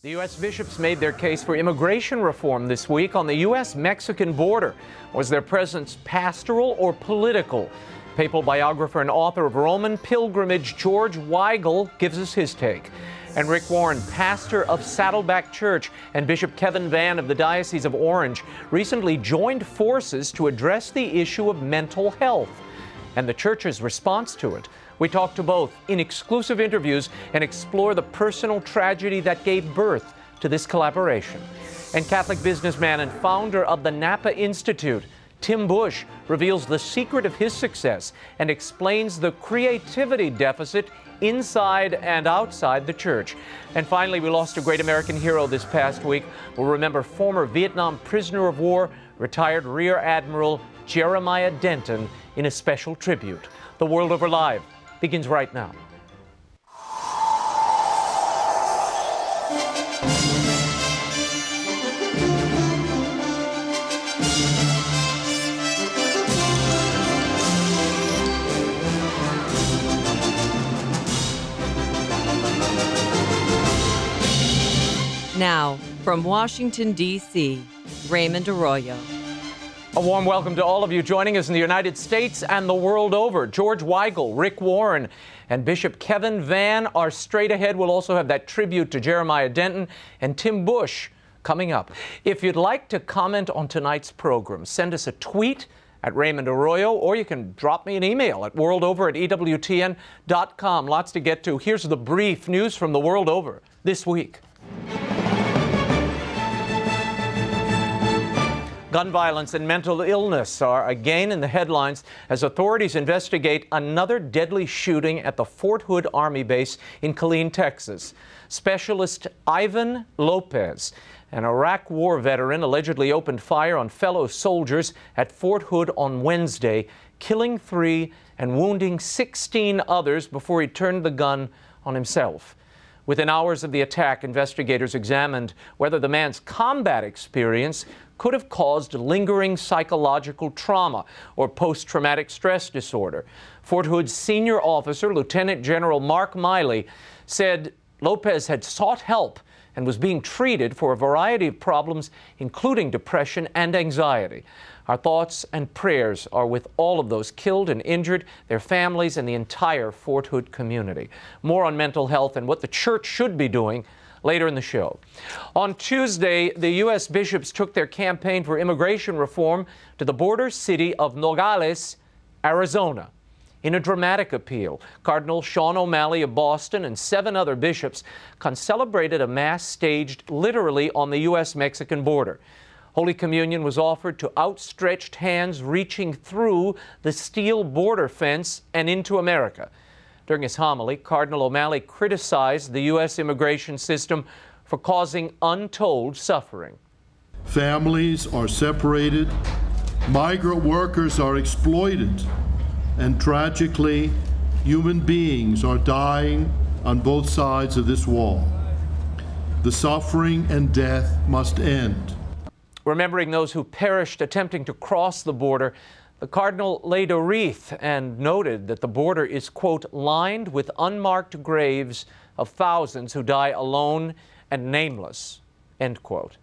The U.S. bishops made their case for immigration reform this week on the U.S.-Mexican border. Was their presence pastoral or political? Papal biographer and author of Roman Pilgrimage, George Weigel, gives us his take. And Rick Warren, pastor of Saddleback Church, and Bishop Kevin Vann of the Diocese of Orange, recently joined forces to address the issue of mental health and the Church's response to it. We talk to both in exclusive interviews and explore the personal tragedy that gave birth to this collaboration. And Catholic businessman and founder of the Napa Institute, Tim Busch, reveals the secret of his success and explains the creativity deficit inside and outside the church. And finally, we lost a great American hero this past week. We'll remember former Vietnam prisoner of war, retired Rear Admiral JEREMIAH DENTON in a special tribute. The World Over Live begins right now. Now, from Washington, D.C., Raymond Arroyo. A warm welcome to all of you joining us in the United States and the world over. George Weigel, Rick Warren, and Bishop Kevin Vann are straight ahead. We'll also have that tribute to Jeremiah Denton and Tim Busch coming up. If you'd like to comment on tonight's program, send us a tweet at Raymond Arroyo, or you can drop me an email at worldover@EWTN.com. Lots to get to. Here's the brief news from the world over this week. Gun violence and mental illness are again in the headlines as authorities investigate another deadly shooting at the Fort Hood Army Base in Killeen, Texas. Specialist Ivan Lopez, an Iraq War veteran, allegedly opened fire on fellow soldiers at Fort Hood on Wednesday, killing 3 and wounding 16 others before he turned the gun on himself. Within hours of the attack, investigators examined whether the man's combat experience could have caused lingering psychological trauma or post-traumatic stress disorder. Fort Hood's senior officer, Lieutenant General Mark Miley, said Lopez had sought help and was being treated for a variety of problems, including depression and anxiety. Our thoughts and prayers are with all of those killed and injured, their families, and the entire Fort Hood community. More on mental health and what the church should be doing later in the show. On Tuesday, the U.S. bishops took their campaign for immigration reform to the border city of Nogales, Arizona. In a dramatic appeal, Cardinal Sean O'Malley of Boston and 7 other bishops celebrated a mass staged literally on the U.S.-Mexican border. Holy Communion was offered to outstretched hands reaching through the steel border fence and into America. During his homily, Cardinal O'Malley criticized the U.S. immigration system for causing untold suffering. Families are separated, migrant workers are exploited, and tragically, human beings are dying on both sides of this wall. The suffering and death must end. Remembering those who perished attempting to cross the border, the Cardinal laid a wreath and noted that the border is, quote, lined with unmarked graves of thousands who die alone and nameless, end quote.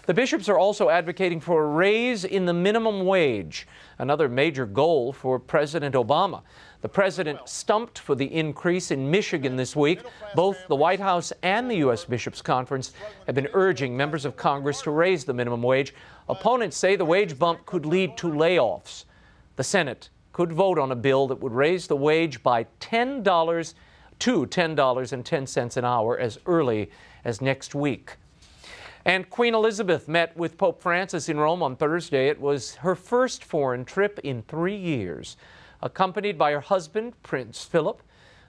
The bishops are also advocating for a raise in the minimum wage, another major goal for President Obama. The president stumped for the increase in Michigan this week. Both the White House and the U.S. Bishops' Conference have been urging members of Congress to raise the minimum wage. Opponents say the wage bump could lead to layoffs. The Senate could vote on a bill that would raise the wage by $10 to $10.10 an hour as early as next week. And Queen Elizabeth met with Pope Francis in Rome on Thursday. It was her first foreign trip in 3 years. Accompanied by her husband, Prince Philip,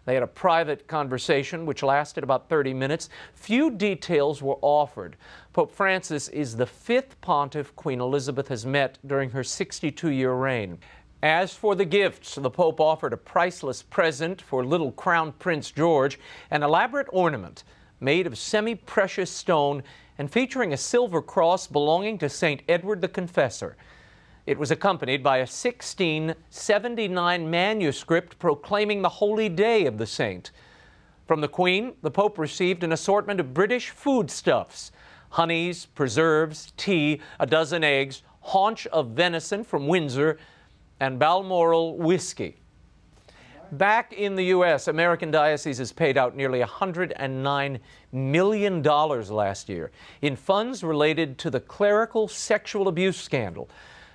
they had a private conversation which lasted about 30 minutes. Few details were offered. Pope Francis is the 5th pontiff Queen Elizabeth has met during her 62-year reign. As for the gifts, the Pope offered a priceless present for little Crown Prince George, an elaborate ornament made of semi-precious stone and featuring a silver cross belonging to St. Edward the Confessor. It was accompanied by a 1679 manuscript proclaiming the holy day of the saint. From the Queen, the Pope received an assortment of British foodstuffs: honeys, preserves, tea, a dozen eggs, haunch of venison from Windsor, and Balmoral whiskey. Back in the U.S., American Dioceses paid out nearly $109 million last year in funds related to the clerical sexual abuse scandal.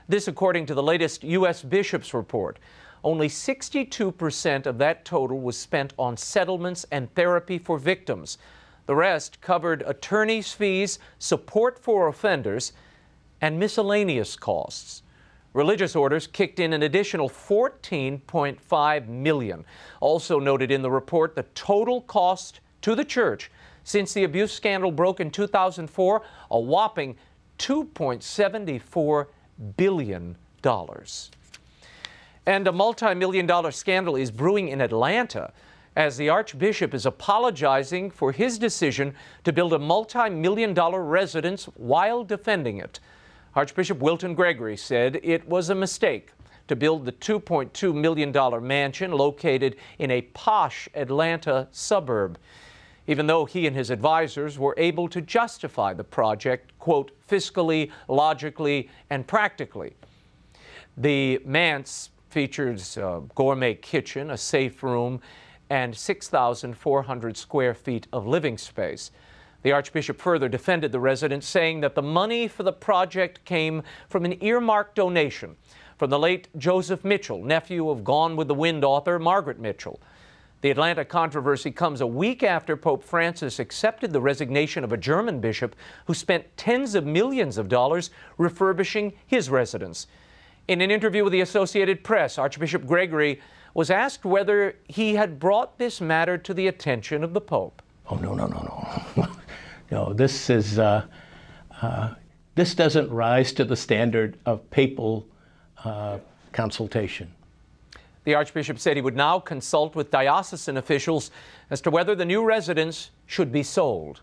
This according to the latest U.S. Bishops report. Only 62% of that total was spent on settlements and therapy for victims. The rest covered attorneys' fees, support for offenders, and miscellaneous costs. Religious orders kicked in an additional $14.5 million. Also noted in the report, the total cost to the church since the abuse scandal broke in 2004, a whopping $2.74 billion. And a multi-million-dollar scandal is brewing in Atlanta as the Archbishop is apologizing for his decision to build a multi-million-dollar residence while defending it. Archbishop Wilton Gregory said it was a mistake to build the $2.2 million mansion located in a posh Atlanta suburb, even though he and his advisors were able to justify the project, quote, fiscally, logically, and practically. The manse features a gourmet kitchen, a safe room, and 6,400 square feet of living space. The Archbishop further defended the residence, saying that the money for the project came from an earmarked donation from the late Joseph Mitchell, nephew of Gone with the Wind author Margaret Mitchell. The Atlanta controversy comes a week after Pope Francis accepted the resignation of a German bishop who spent tens of millions of dollars refurbishing his residence. In an interview with the Associated Press, Archbishop Gregory was asked whether he had brought this matter to the attention of the Pope. Oh, no. No, this doesn't rise to the standard of papal consultation. The Archbishop said he would now consult with diocesan officials as to whether the new residence should be sold.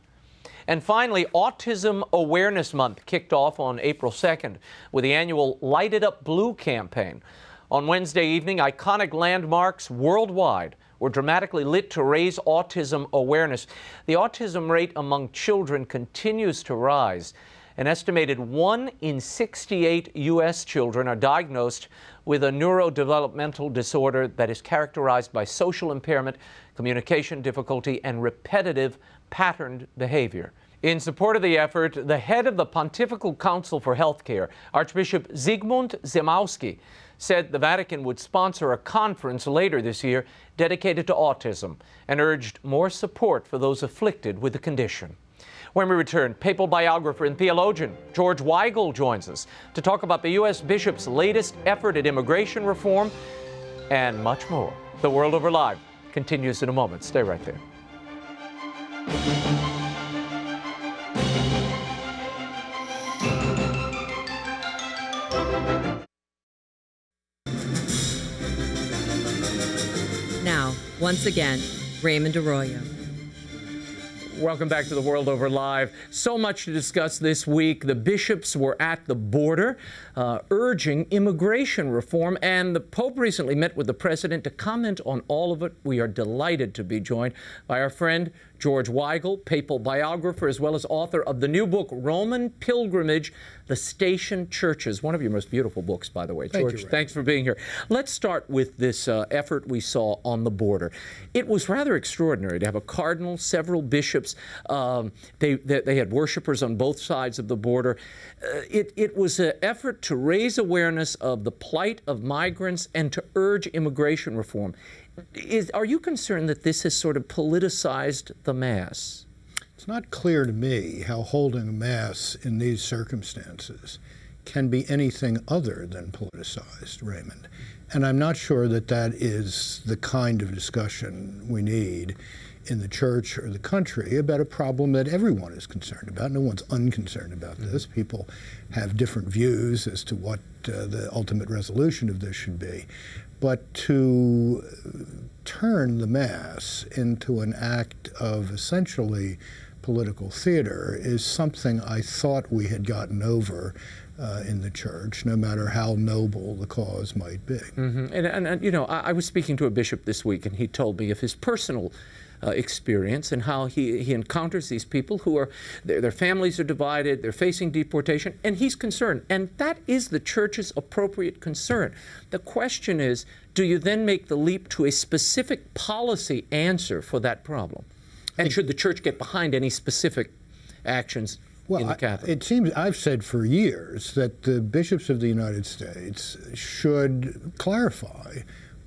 And finally, Autism Awareness Month kicked off on April 2nd with the annual Light It Up Blue campaign. On Wednesday evening, iconic landmarks worldwide were dramatically lit to raise autism awareness. The autism rate among children continues to rise. An estimated 1 in 68 U.S. children are diagnosed with a neurodevelopmental disorder that is characterized by social impairment, communication difficulty, and repetitive patterned behavior. In support of the effort, the head of the Pontifical Council for Healthcare, Archbishop Zygmunt Zemowski, said the Vatican would sponsor a conference later this year dedicated to autism and urged more support for those afflicted with the condition. When we return, papal biographer and theologian George WEIGEL joins us to talk about the U.S. Bishop's latest effort at immigration reform and much more. The World Over Live continues in a moment. Stay right there. Now, once again, Raymond Arroyo. Welcome back to The World Over Live. So much to discuss this week. The bishops were at the border urging immigration reform, and the Pope recently met with the President to comment on all of it. We are delighted to be joined by our friend George WEIGEL, papal biographer, as well as author of the new book, Roman Pilgrimage, The Station Churches. One of your most beautiful books, by the way. George, thanks for being here. Let's start with this effort we saw on the border. It was rather extraordinary to have a cardinal, several bishops. They had worshipers on both sides of the border. It was an effort to raise awareness of the plight of migrants and to urge immigration reform. Are you concerned that this has sort of politicized the Mass? It's not clear to me how holding a Mass in these circumstances can be anything other than politicized, Raymond. And I'm not sure that that is the kind of discussion we need in the church or the country about a problem that everyone is concerned about. No one's unconcerned about this. People have different views as to what the ultimate resolution of this should be. But to turn the Mass into an act of essentially political theater is something I thought we had gotten over in the church, no matter how noble the cause might be. And you know, I was speaking to a bishop this week, and he told me of his personal experience and how he encounters these people who are, their families are divided, they're facing deportation, and he's concerned. And that is the church's appropriate concern. The question is, do you then make the leap to a specific policy answer for that problem? And should the church get behind any specific actions in the Catholic? It seems, I've said for years that the bishops of the United States should clarify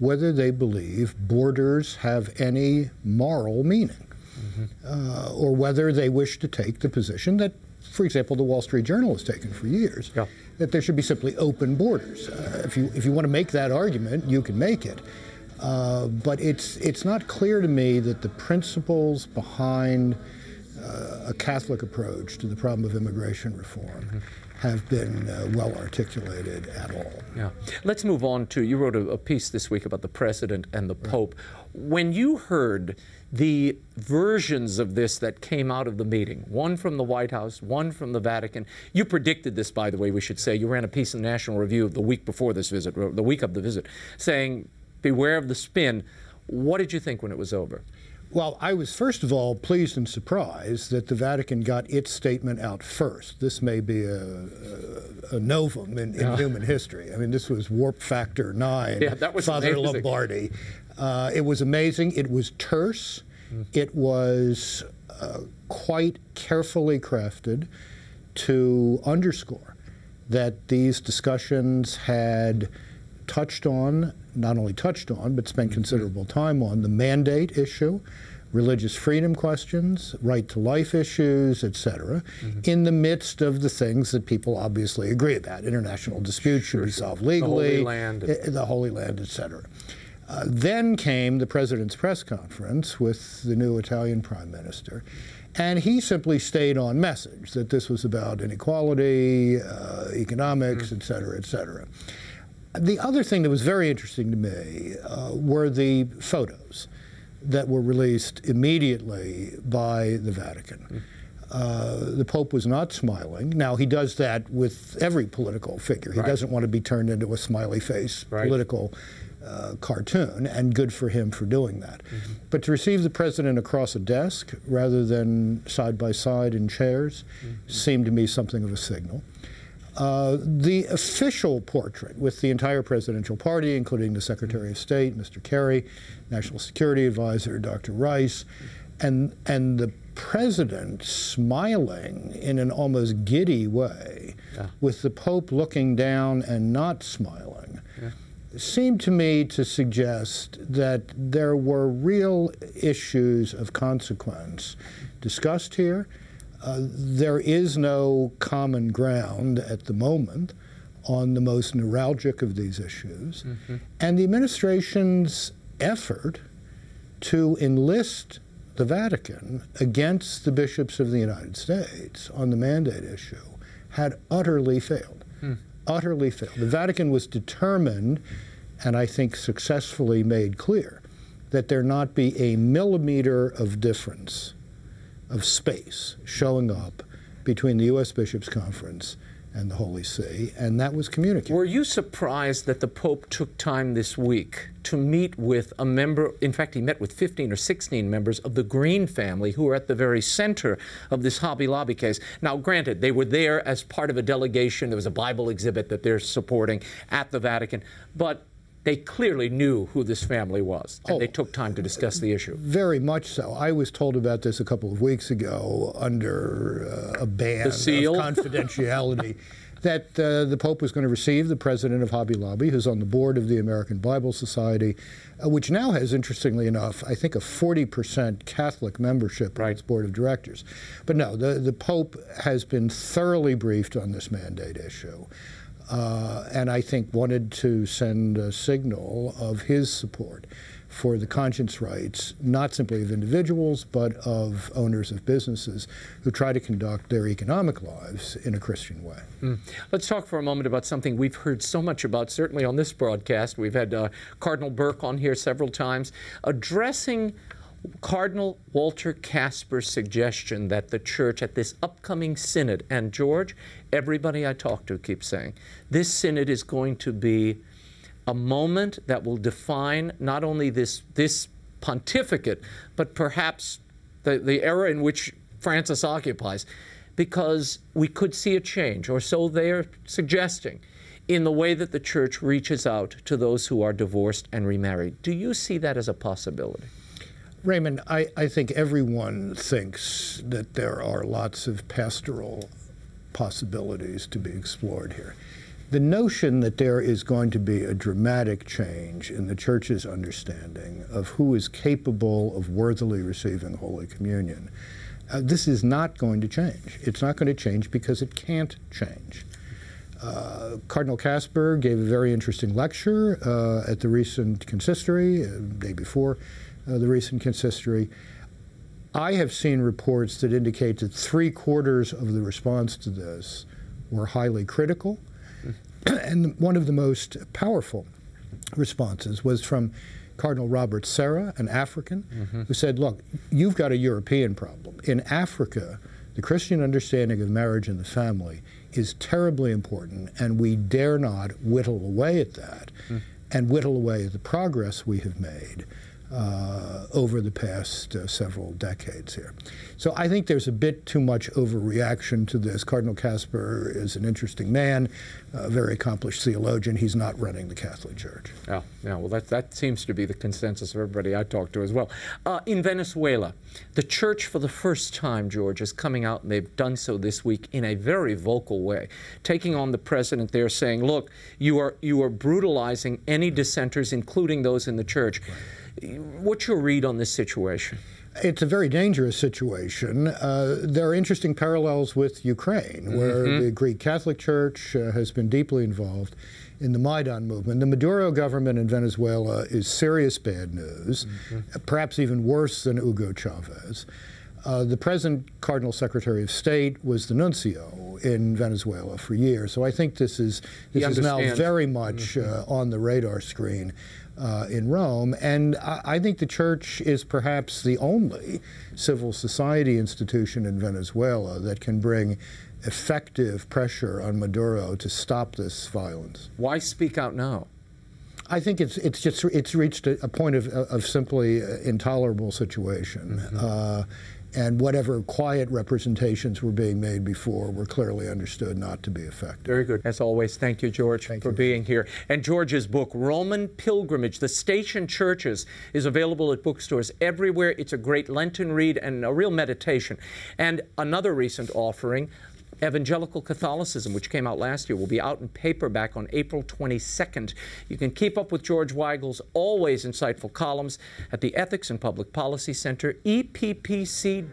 whether they believe borders have any moral meaning, or whether they wish to take the position that, for example, the Wall Street Journal has taken for years, that there should be simply open borders. If you want to make that argument, you can make it. But it's not clear to me that the principles behind a Catholic approach to the problem of immigration reform have been well articulated at all. Yeah. Let's move on to, you wrote a piece this week about the President and the Pope. When you heard the versions of this that came out of the meeting, one from the White House, one from the Vatican, you predicted this, by the way, we should say. You ran a piece in the National Review the week before this visit, the week of the visit, saying, beware of the spin. What did you think when it was over? Well, I was first of all pleased and surprised that the Vatican got its statement out first. This may be a novum in human history. I mean, this was warp factor 9, that was Father amazing. Lombardi. It was amazing. It was terse. It was quite carefully crafted to underscore that these discussions had touched on, not only touched on, but spent considerable time on the mandate issue, religious freedom questions, right to life issues, etc., in the midst of the things that people obviously agree about. International disputes should be solved legally, the Holy Land, etc. Then came the President's press conference with the new Italian Prime Minister, and he simply stayed on message that this was about inequality, economics, etc., etc. The other thing that was very interesting to me were the photos that were released immediately by the Vatican. The Pope was not smiling. Now, he does that with every political figure. He doesn't want to be turned into a smiley face political cartoon, and good for him for doing that. But to receive the President across a desk rather than side by side in chairs seemed to me something of a signal. The official portrait with the entire presidential party, including the Secretary of State, Mr. Kerry, National Security Advisor, Dr. Rice, and the President smiling in an almost giddy way, with the Pope looking down and not smiling, seemed to me to suggest that there were real issues of consequence discussed here. There is no common ground at the moment on the most neuralgic of these issues. And the administration's effort to enlist the Vatican against the bishops of the United States on the mandate issue had utterly failed. Utterly failed. The Vatican was determined, and I think successfully made clear, that there not be a millimeter of difference of space showing up between the U.S. Bishops' Conference and the Holy See, and that was communicated. Were you surprised that the Pope took time this week to meet with a member, in fact, he met with 15 or 16 members of the Green family who are at the very center of this Hobby Lobby case? Now, granted, they were there as part of a delegation. There was a Bible exhibit that they're supporting at the Vatican, but they clearly knew who this family was, and they took time to discuss the issue. Very much so. I was told about this a couple of weeks ago under a ban of confidentiality, that the Pope was going to receive the president of Hobby Lobby, who's on the board of the American Bible Society, which now has, interestingly enough, I think a 40% Catholic membership on its board of directors. But no, the Pope has been thoroughly briefed on this mandate issue. And I think wanted to send a signal of his support for the conscience rights, not simply of individuals, but of owners of businesses who try to conduct their economic lives in a Christian way. Let's talk for a moment about something we've heard so much about, certainly on this broadcast. We've had Cardinal Burke on here several times, addressing Cardinal Walter Casper's suggestion that the Church at this upcoming synod, and George, everybody I talk to keeps saying, this synod is going to be a moment that will define not only this pontificate, but perhaps the era in which Francis occupies, because we could see a change, or so they're suggesting, in the way that the church reaches out to those who are divorced and remarried. Do you see that as a possibility? Raymond, I think everyone thinks that there are lots of pastoral possibilities to be explored here. The notion that there is going to be a dramatic change in the church's understanding of who is capable of worthily receiving Holy Communion, this is not going to change. It's not going to change because it can't change. Cardinal Kasper gave a very interesting lecture at the recent consistory, the day before the recent consistory. I have seen reports that indicate that 3/4 of the response to this were highly critical. And one of the most powerful responses was from Cardinal Robert Serra, an African, who said, look, you've got a European problem. In Africa, the Christian understanding of marriage and the family is terribly important, and we dare not whittle away at that and whittle away at the progress we have made over the past several decades here. So I think there's a bit too much overreaction to this. Cardinal Kasper is an interesting man, a very accomplished theologian. He's not running the Catholic Church. Oh, yeah, well, that seems to be the consensus of everybody I talked to as well. In Venezuela, the church for the first time, George, is coming out, and they've done so this week in a very vocal way, taking on the president there, saying, look, you are brutalizing any dissenters, including those in the church. Right. What's your read on this situation? It's a very dangerous situation. There are interesting parallels with Ukraine, where the Greek Catholic Church has been deeply involved in the Maidan movement. The Maduro government in Venezuela is serious bad news, perhaps even worse than Hugo Chavez. The present Cardinal Secretary of State was the nuncio in Venezuela for years. So I think this is now very much on the radar screen in Rome. And I think the church is perhaps the only civil society institution in Venezuela that can bring effective pressure on Maduro to stop this violence. Why speak out now? I think it's reached a point of simply intolerable situation. And whatever quiet representations were being made before were clearly understood not to be effective. Very good. As always, thank you, George, for being here. And George's book, Roman Pilgrimage, The Station Churches, is available at bookstores everywhere. It's a great Lenten read and a real meditation. And another recent offering, Evangelical Catholicism, which came out last year, will be out in paperback on April 22nd. You can keep up with George Weigel's always insightful columns at the Ethics and Public Policy Center, eppc.org.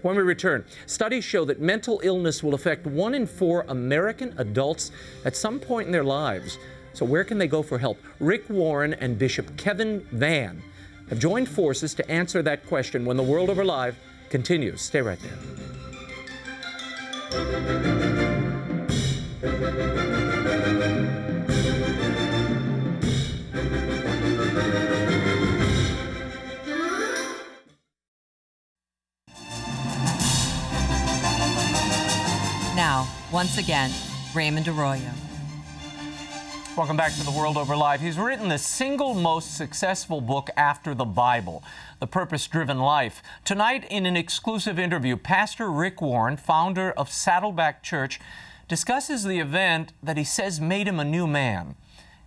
When we return, studies show that mental illness will affect 1 in 4 American adults at some point in their lives. So where can they go for help? Rick Warren and Bishop Kevin Vann have joined forces to answer that question when The World Over Live continues. Stay right there. Now, once again, Raymond Arroyo. Welcome back to The World Over Live. He's written the single most successful book after the Bible, The Purpose-Driven Life. Tonight, in an exclusive interview, Pastor Rick Warren, founder of Saddleback Church, discusses the event that he says made him a new man.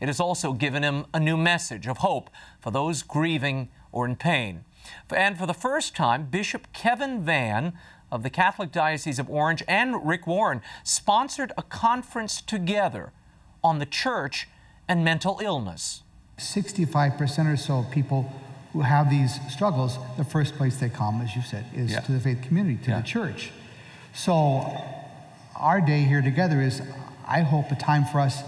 It has also given him a new message of hope for those grieving or in pain. And for the first time, Bishop Kevin Vann of the Catholic Diocese of Orange and Rick Warren sponsored a conference together on the church and mental illness. 65% or so of people who have these struggles, the first place they come, as you said, is to the faith community, to the church. So our day here together is, I hope, a time for us,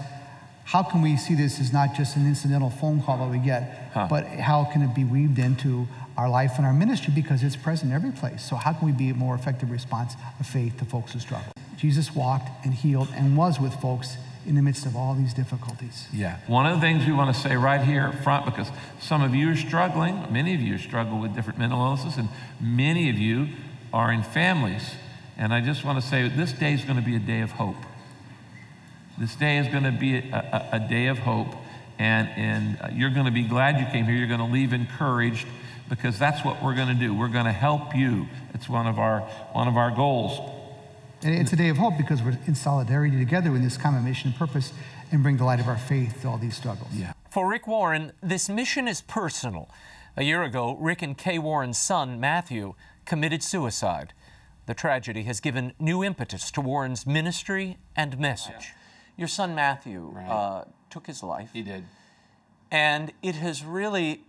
how can we see this as not just an incidental phone call that we get, but how can it be weaved into our life and our ministry, because it's present every place. So how can we be a more effective response of faith to folks who struggle? Jesus walked and healed and was with folks in the midst of all these difficulties. Yeah. One of the things we want to say right here up front, because some of you are struggling, many of you struggle with different mental illnesses, and many of you are in families. And I just want to say this day is going to be a day of hope. This day is going to be a day of hope. And you're going to be glad you came here. You're going to leave encouraged, because that's what we're going to do. We're going to help you. It's one of our goals. And it's a day of hope because we're in solidarity together in this common mission and purpose, and bring the light of our faith to all these struggles. Yeah. For Rick Warren, this mission is personal. A year ago, Rick and Kay Warren's son, Matthew, committed suicide. The tragedy has given new impetus to Warren's ministry and message. Yeah. Your son, Matthew, took his life. He did. And it has really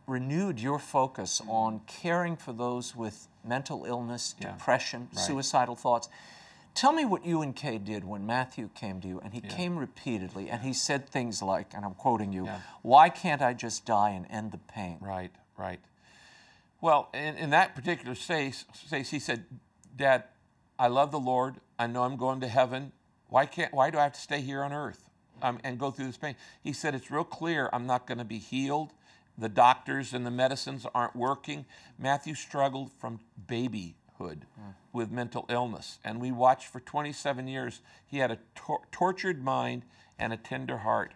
renewed your focus on caring for those with mental illness, depression, suicidal thoughts. Tell me what you and Kay did when Matthew came to you, and he came repeatedly, and he said things like, and I'm quoting you, "Why can't I just die and end the pain?" Right, right. Well, in that particular case, he said, "Dad, I love the Lord. I know I'm going to heaven. Why do I have to stay here on earth and go through this pain?" He said, "It's real clear I'm not going to be healed. The doctors and the medicines aren't working." Matthew struggled from babyhood with mental illness, and we watched for 27 years. He had a tortured mind and a tender heart.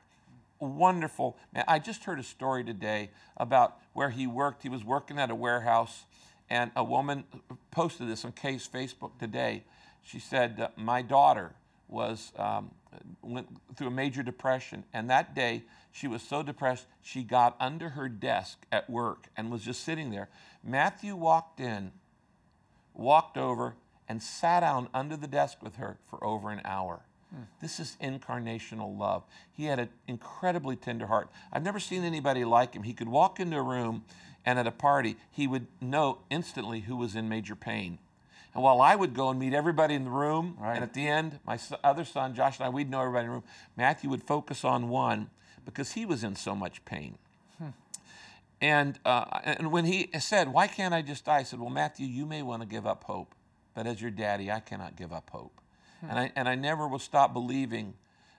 Wonderful. Man, I just heard a story today about where he worked. He was working at a warehouse, and a woman posted this on Kay's Facebook today. She said, "My daughter went through a major depression, and that day she was so depressed she got under her desk at work and was just sitting there. Matthew walked over and sat down under the desk with her for over an hour. This is incarnational love. He had an incredibly tender heart. I've never seen anybody like him. He could walk into a room, and at a party he would know instantly who was in major pain. And while I would go and meet everybody in the room, and at the end, my other son, Josh, and I, we'd know everybody in the room, Matthew would focus on one because he was in so much pain. And when he said, "Why can't I just die?" I said, "Well, Matthew, you may want to give up hope, but as your daddy, I cannot give up hope." And I never will stop believing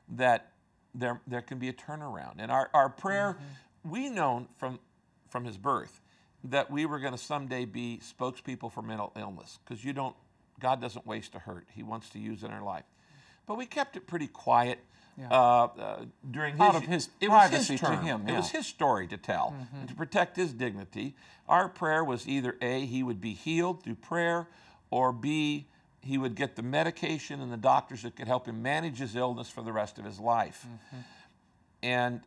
that there can be a turnaround. And our prayer, we known from his birth that we were going to someday be spokespeople for mental illness, because God doesn't waste a hurt. He wants to use it in our life. But we kept it pretty quiet during his privacy to him. It was his story to tell, and to protect his dignity. Our prayer was either A, he would be healed through prayer, or B, he would get the medication and the doctors that could help him manage his illness for the rest of his life. And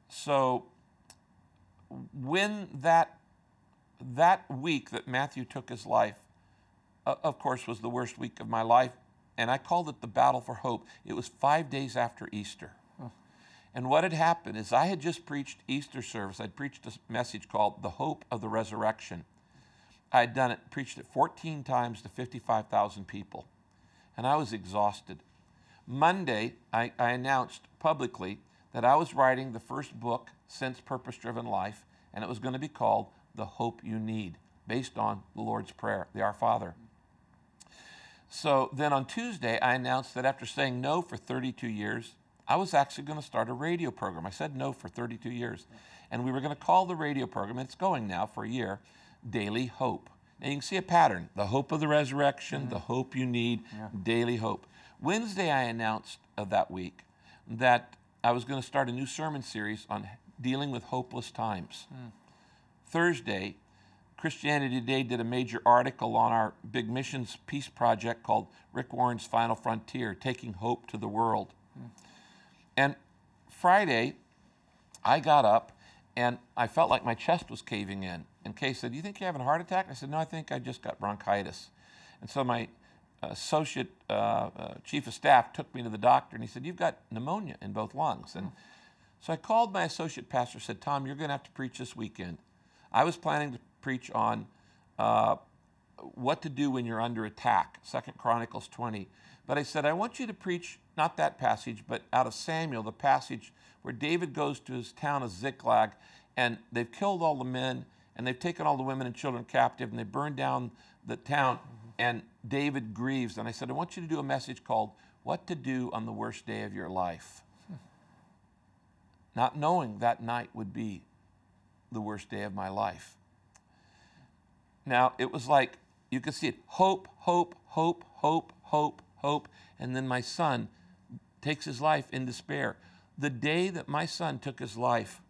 so when that week that Matthew took his life, of course, was the worst week of my life, and I called it the Battle for Hope. It was 5 days after Easter. And what had happened is I had just preached Easter service. I'd preached a message called The Hope of the Resurrection. I had preached it 14 times to 55,000 people, and I was exhausted. Monday, I announced publicly that I was writing the first book since Purpose-Driven Life, and it was going to be called The Hope You Need, based on the Lord's Prayer, the Our Father. So then on Tuesday, I announced that after saying no for 32 years, I was actually going to start a radio program. I said no for 32 years, and we were going to call the radio program, it's going now for a year, Daily Hope. Now you can see a pattern: the hope of the resurrection, the hope you need, daily hope. Wednesday, I announced that week that I was going to start a new sermon series on dealing with hopeless times. Thursday, Christianity Today did a major article on our big missions peace project called Rick Warren's Final Frontier, Taking Hope to the World. And Friday, I got up and I felt like my chest was caving in. And Kay said, "Do you think you're having a heart attack?" I said, "No, I think I just got bronchitis." And so my associate chief of staff took me to the doctor, and he said, "You've got pneumonia in both lungs." And so I called my associate pastor, said, "Tom, you're going to have to preach this weekend." I was planning to preach on what to do when you're under attack, 2 Chronicles 20. But I said, I want you to preach not that passage, but out of Samuel, the passage where David goes to his town of Ziklag, and they've killed all the men, and they've taken all the women and children captive, and they burned down the town, and David grieves. And I said, I want you to do a message called What to Do on the Worst Day of Your Life. Not knowing that night would be the worst day of my life. Now, it was like, you could see it, hope, hope, hope, hope, hope, hope, and then my son takes his life in despair. The day that my son took his life,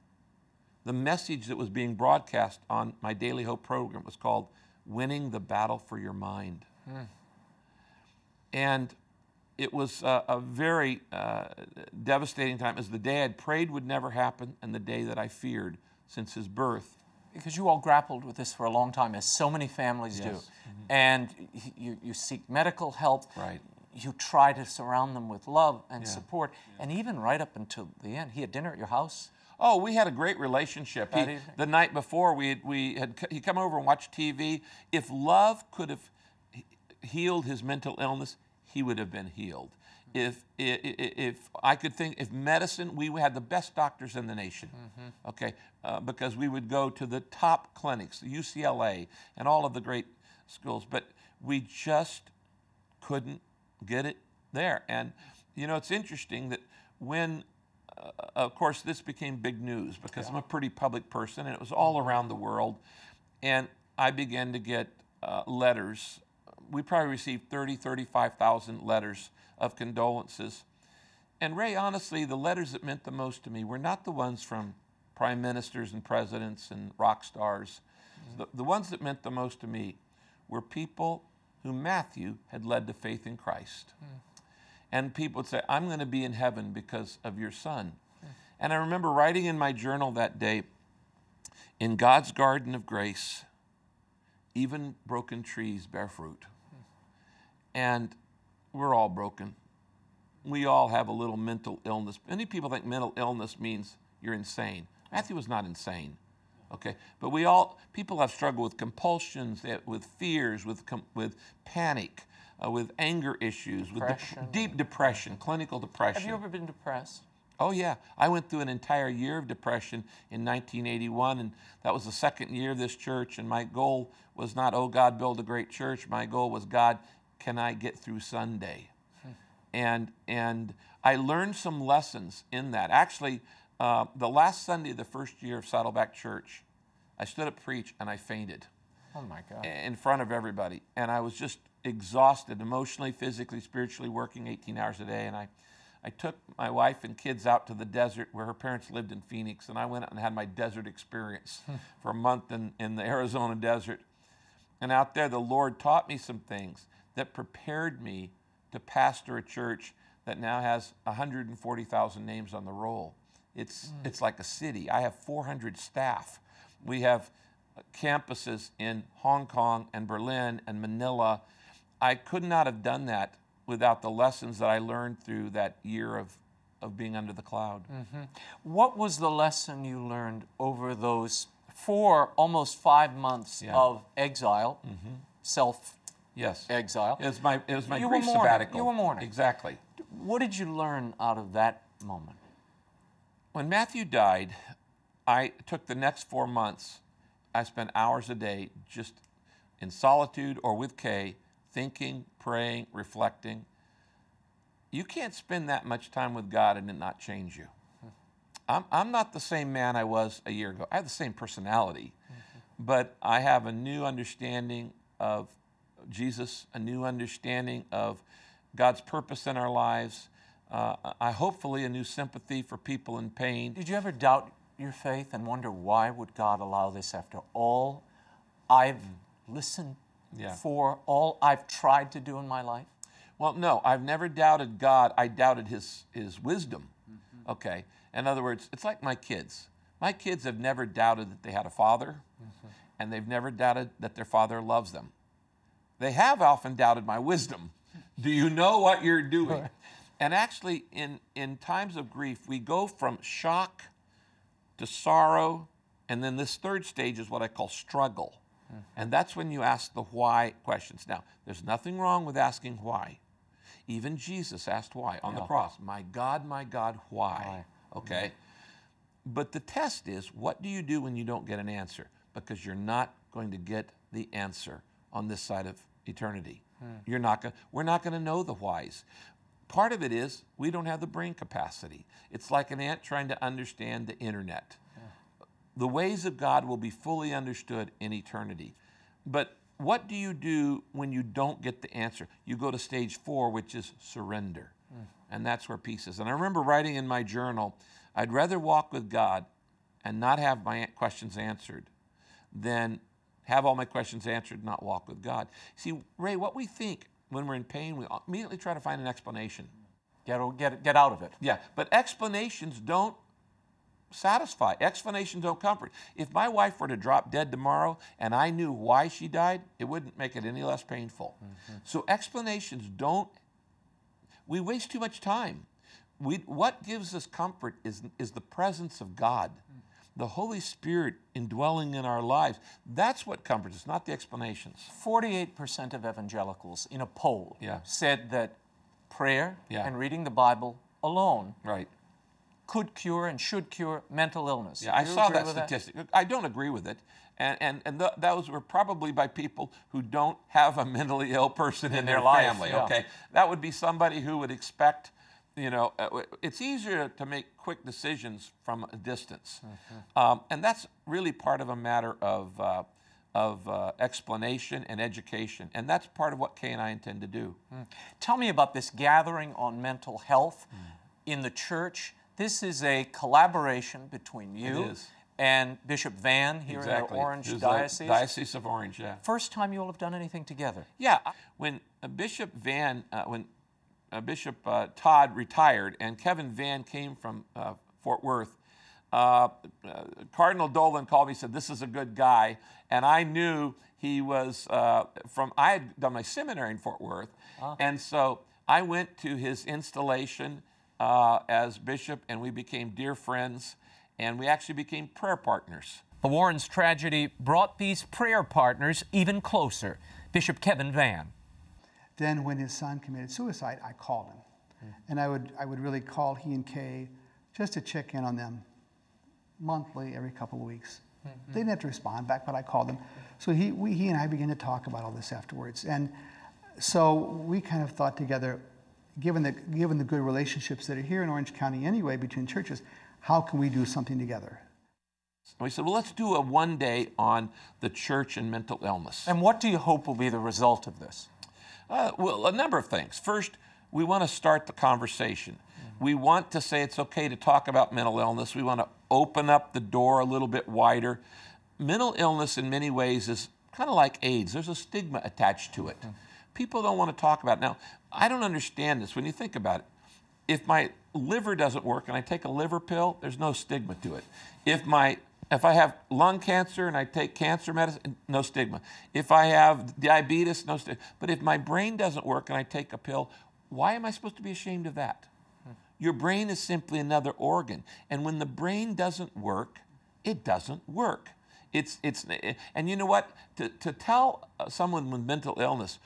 the message that was being broadcast on my Daily Hope program was called Winning the Battle for Your Mind. And it was a very devastating time. It was the day I'd prayed would never happen and the day that I feared since his birth. Because you all grappled with this for a long time, as so many families do. And you seek medical help. Right. You try to surround them with love and support. And even right up until the end, he had dinner at your house? Oh, we had a great relationship. The night before, he come over and watched TV. If love could have healed his mental illness, he would have been healed. If I could think, if medicine, we had the best doctors in the nation, okay, because we would go to the top clinics, UCLA, and all of the great schools, but we just couldn't get it there. And, you know, it's interesting that when, of course, this became big news because I'm a pretty public person, and it was all around the world, and I began to get letters. We probably received 35,000 letters of condolences. And Ray, honestly, the letters that meant the most to me were not the ones from prime ministers and presidents and rock stars. The ones that meant the most to me were people who Matthew had led to faith in Christ. And people would say, I'm going to be in heaven because of your son. And I remember writing in my journal that day, in God's garden of grace, even broken trees bear fruit. And we're all broken. We all have a little mental illness. Many people think mental illness means you're insane. Matthew was not insane, okay? But people have struggled with compulsions, with fears, with panic, with anger issues, with deep depression, clinical depression. Have you ever been depressed? Oh yeah, I went through an entire year of depression in 1981, and that was the second year of this church, and my goal was not, oh God, build a great church. My goal was, God, can I get through Sunday? And I learned some lessons in that. Actually, the last Sunday of the first year of Saddleback Church, I stood up to preach and I fainted. Oh my God. In front of everybody. And I was just exhausted, emotionally, physically, spiritually, working 18 hours a day. And I took my wife and kids out to the desert where her parents lived in Phoenix, and I went out and had my desert experience for a month in the Arizona desert. And out there, the Lord taught me some things that prepared me to pastor a church that now has 140,000 names on the roll. It's like a city. I have 400 staff. We have campuses in Hong Kong and Berlin and Manila. I could not have done that without the lessons that I learned through that year of being under the cloud. What was the lesson you learned over those almost 5 months of exile, self-exile? It was my brief sabbatical. You were mourning. Exactly. What did you learn out of that moment? When Matthew died, I took the next 4 months. I spent hours a day just in solitude or with Kay, thinking, praying, reflecting. You can't spend that much time with God and it not change you. I'm not the same man I was a year ago. I have the same personality, but I have a new understanding of Jesus, a new understanding of God's purpose in our lives. Hopefully a new sympathy for people in pain. Did you ever doubt your faith and wonder why would God allow this after all I've listened for, all I've tried to do in my life? Well, no, I've never doubted God. I doubted his wisdom, okay? In other words, it's like my kids. My kids have never doubted that they had a father, and they've never doubted that their father loves them. They have often doubted my wisdom. Do you know what you're doing? And actually, in times of grief, we go from shock to sorrow, and then this third stage is what I call struggle. And that's when you ask the why questions. Now, there's nothing wrong with asking why. Even Jesus asked why on the cross. My God, why? Okay? But the test is, what do you do when you don't get an answer? Because you're not going to get the answer on this side of eternity. We're not going to know the whys. Part of it is we don't have the brain capacity. It's like an ant trying to understand the internet. The ways of God will be fully understood in eternity. But what do you do when you don't get the answer? You go to stage 4, which is surrender. And that's where peace is. And I remember writing in my journal, I'd rather walk with God and not have my questions answered than have all my questions answered and not walk with God. See, Ray, what we think when we're in pain, we immediately try to find an explanation. Get out of it. Yeah, but explanations don't satisfy. Explanations don't comfort. If my wife were to drop dead tomorrow and I knew why she died, it wouldn't make it any less painful. So explanations don't, we waste too much time. What gives us comfort is the presence of God, the Holy Spirit indwelling in our lives. That's what comforts us, not the explanations. 48% of evangelicals in a poll said that prayer and reading the Bible alone could cure and should cure mental illness. Yeah, I saw that statistic. I don't agree with it. And those were probably by people who don't have a mentally ill person in their family, okay? That would be somebody who would expect, you know, it's easier to make quick decisions from a distance. And that's really part of a matter of explanation and education. And that's part of what Kay and I intend to do. Tell me about this gathering on mental health in the church. This is a collaboration between you and Bishop Vann here in our Orange Diocese. Diocese of Orange, yeah. First time you all have done anything together. Yeah, when Bishop Vann, Bishop Todd retired and Kevin Vann came from Fort Worth, Cardinal Dolan called me and said, this is a good guy. And I knew he was I had done my seminary in Fort Worth. And so I went to his installation as bishop, and we became dear friends, and we actually became prayer partners. The Warrens' tragedy brought these prayer partners even closer. Bishop Kevin Vann. Then when his son committed suicide, I called him. And I would really call he and Kay just to check in on them monthly, every couple of weeks. They didn't have to respond back, but I called them. So he and I began to talk about all this afterwards. And so we kind of thought together, given the good relationships that are here in Orange County anyway between churches, how can we do something together? We said, well, let's do a one day on the church and mental illness. And what do you hope will be the result of this? Well, a number of things. First, we want to start the conversation. We want to say it's okay to talk about mental illness. We want to open up the door a little bit wider. Mental illness in many ways is kind of like AIDS. There's a stigma attached to it. People don't want to talk about it. Now, I don't understand this when you think about it. If my liver doesn't work and I take a liver pill, there's no stigma to it. If I have lung cancer and I take cancer medicine, no stigma. If I have diabetes, no stigma. But if my brain doesn't work and I take a pill, why am I supposed to be ashamed of that? Your brain is simply another organ. And when the brain doesn't work, it doesn't work. And you know what? To tell someone with mental illness,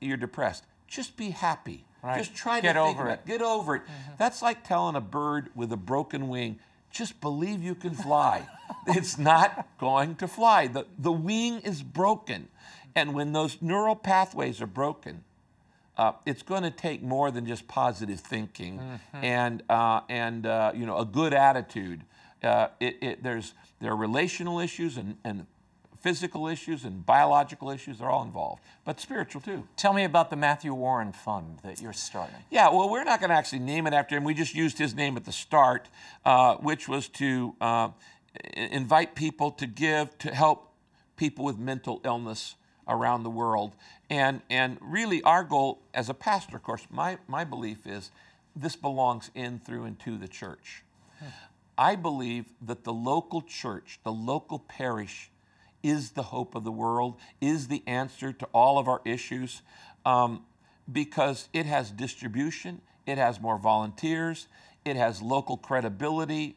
you're depressed, just be happy. Right. Just try to think about it. Get over it. That's like telling a bird with a broken wing, just believe you can fly. It's not going to fly. The wing is broken. And when those neural pathways are broken, it's going to take more than just positive thinking and a good attitude. There are relational issues and physical issues and biological issues are all involved, but spiritual too. Tell me about the Matthew Warren Fund that you're starting. Yeah, well, we're not going to actually name it after him. We just used his name at the start, which was to invite people to give to help people with mental illness around the world. And really our goal as a pastor, of course, my belief is this belongs in, through, and to the church. I believe that the local church, the local parish, is the hope of the world, is the answer to all of our issues, because it has distribution, it has more volunteers, it has local credibility.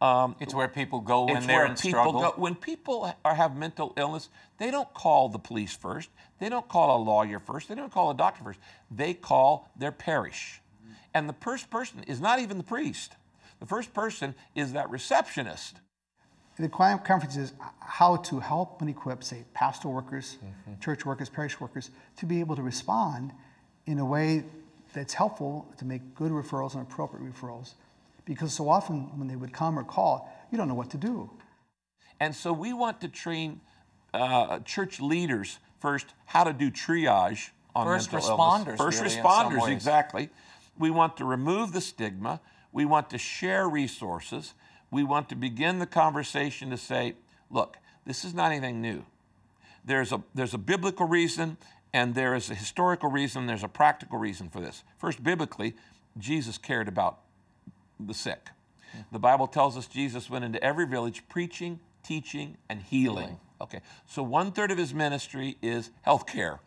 It's where people go when they're in struggle. When people have mental illness, they don't call the police first, they don't call a lawyer first, they don't call a doctor first, they call their parish. And the first person is not even the priest. The first person is that receptionist. The conference is how to help and equip, say, pastoral workers, church workers, parish workers, to be able to respond in a way that's helpful to make good referrals and appropriate referrals. Because so often when they would come or call, you don't know what to do. And so we want to train church leaders first how to do triage on mental illness. First responders, exactly. We want to remove the stigma. We want to share resources. We want to begin the conversation to say, look, this is not anything new. There's a biblical reason, and there is a historical reason, there's a practical reason for this. First, biblically, Jesus cared about the sick. The Bible tells us Jesus went into every village preaching, teaching, and healing. Okay, so 1/3 of his ministry is health care.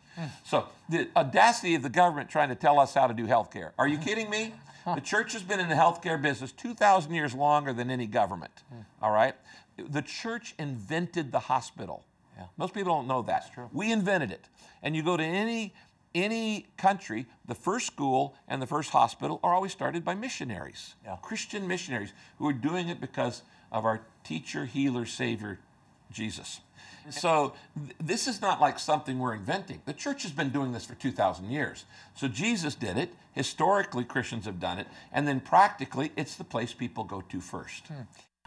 So the audacity of the government trying to tell us how to do health care. Are you kidding me? The church has been in the healthcare business 2,000 years longer than any government, all right? The church invented the hospital. Most people don't know that. That's true. We invented it. And you go to any country, the first school and the first hospital are always started by missionaries, Christian missionaries who are doing it because of our teacher, healer, savior, Jesus. So this is not like something we're inventing. The church has been doing this for 2,000 years. So Jesus did it. Historically, Christians have done it. And then practically, it's the place people go to first.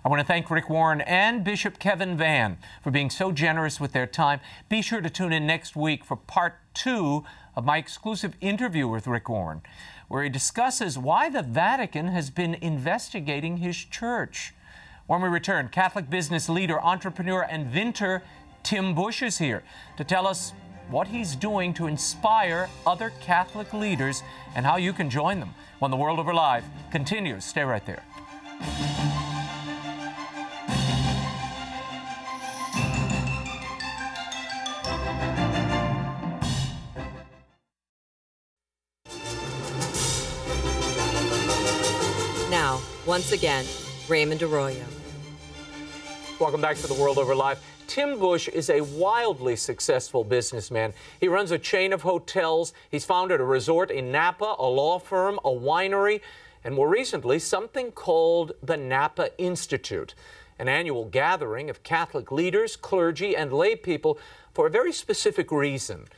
I want to thank Rick Warren and Bishop Kevin Vann for being so generous with their time. Be sure to tune in next week for part 2 of my exclusive interview with Rick Warren, where he discusses why the Vatican has been investigating his church. When we return, Catholic business leader, entrepreneur, and inventor Tim Busch is here to tell us what he's doing to inspire other Catholic leaders and how you can join them when The World Over Live continues. Stay right there. Now, once again, Raymond Arroyo. Welcome back to The World Over Live. Tim Busch is a wildly successful businessman. He runs a chain of hotels. He's founded a resort in Napa, a law firm, a winery, and more recently, something called the Napa Institute, an annual gathering of Catholic leaders, clergy, and lay people for a very specific reason.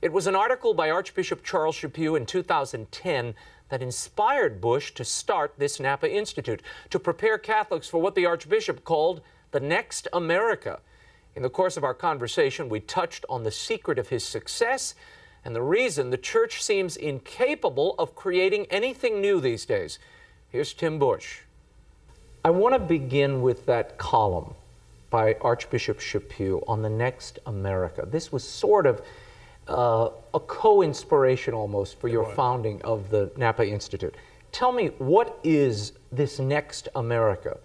It was an article by Archbishop Charles Chaput in 2010 that inspired Busch to start this Napa Institute, to prepare Catholics for what the Archbishop called the next America. In the course of our conversation, we touched on the secret of his success and the reason the church seems incapable of creating anything new these days. Here's Tim Busch. I want to begin with that column by Archbishop Chaput on the next America. This was sort of a co-inspiration almost for your founding of the Napa Institute. Tell me, what is this next America?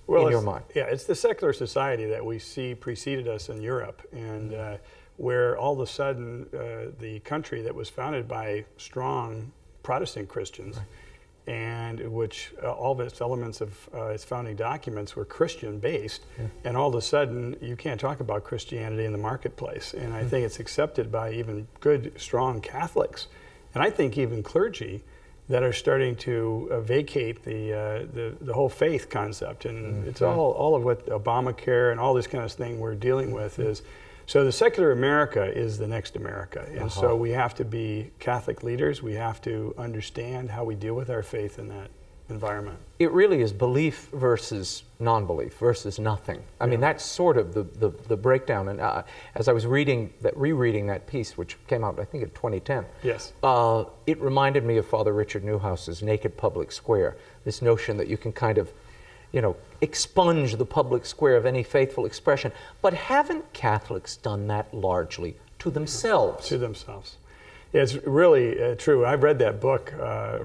In your mind? Yeah, it's the secular society that we see preceded us in Europe, and where all of a sudden the country that was founded by strong Protestant Christians, and which all of its elements of its founding documents were Christian-based, and all of a sudden you can't talk about Christianity in the marketplace. And I think it's accepted by even good, strong Catholics, and I think even clergy, that are starting to vacate the whole faith concept. And it's all of what Obamacare and all this kind of thing we're dealing with is, so the secular America is the next America. And so we have to be Catholic leaders. We have to understand how we deal with our faith in that environment. It really is belief versus non-belief versus nothing. I mean, that's sort of the breakdown. And as I was rereading that piece, which came out, I think, in 2010, it reminded me of Father Richard Newhouse's Naked Public Square, this notion that you can kind of, expunge the public square of any faithful expression. But haven't Catholics done that largely to themselves? To themselves. It's really true. I've read that book,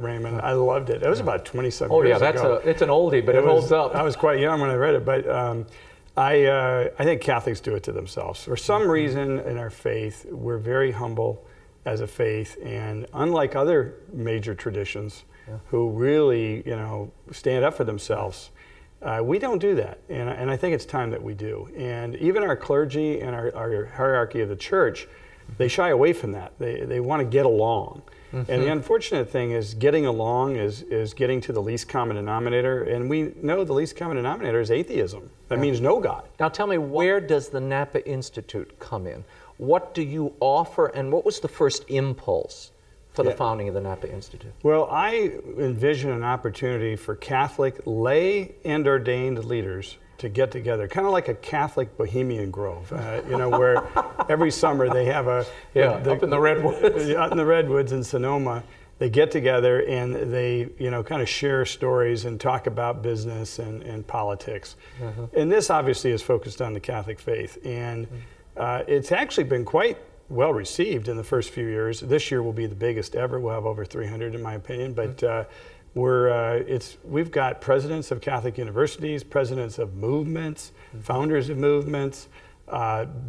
Raymond. I loved it. It was about 20-some years ago. It's an oldie, but it holds up. I was quite young when I read it, but I think Catholics do it to themselves. For some reason in our faith, we're very humble as a faith, and unlike other major traditions who really, stand up for themselves, we don't do that, and I think it's time that we do. And even our clergy and our hierarchy of the church, they shy away from that. They want to get along. And the unfortunate thing is getting along is getting to the least common denominator, and we know the least common denominator is atheism. That means no God. Now tell me, where does the Napa Institute come in? What do you offer, and what was the first impulse for the founding of the Napa Institute? Well, I envision an opportunity for Catholic lay and ordained leaders to get together, kind of like a Catholic Bohemian Grove, where every summer they have up in the redwoods. Out in the redwoods in Sonoma, they get together and they, kind of share stories and talk about business and politics. And this obviously is focused on the Catholic faith. And it's actually been quite well received in the first few years. This year will be the biggest ever. We'll have over 300 in my opinion. But we've got presidents of Catholic universities, presidents of movements, founders of movements,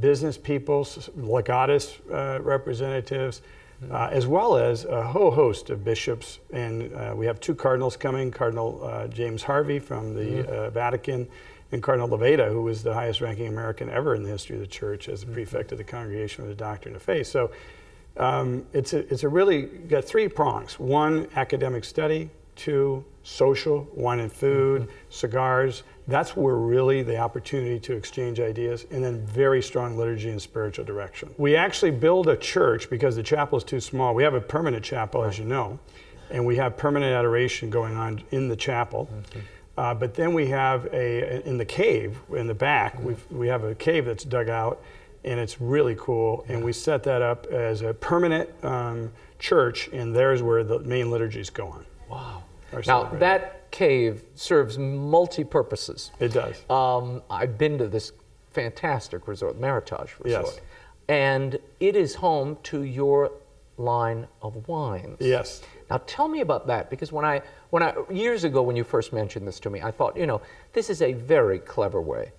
business people, legatus representatives, as well as a whole host of bishops. And we have 2 cardinals coming, Cardinal James Harvey from the Vatican, and Cardinal Levada, who was the highest ranking American ever in the history of the church as a prefect of the Congregation of the Doctrine of Faith. So it's a really got 3 prongs. 1, academic study. 2, social, wine and food, cigars. That's where really the opportunity to exchange ideas, and then very strong liturgy and spiritual direction. We actually build a church because the chapel is too small. We have a permanent chapel, as you know, and we have permanent adoration going on in the chapel. But then we have in the cave, in the back, we have a cave that's dug out, and it's really cool. And we set that up as a permanent church, and there's where the main liturgies go on. Wow. Now, that cave serves multi-purposes. It does. I've been to this fantastic resort, Meritage Resort. Yes. And it is home to your line of wines. Yes. Now, tell me about that, because when I years ago when you first mentioned this to me, I thought, this is a very clever way.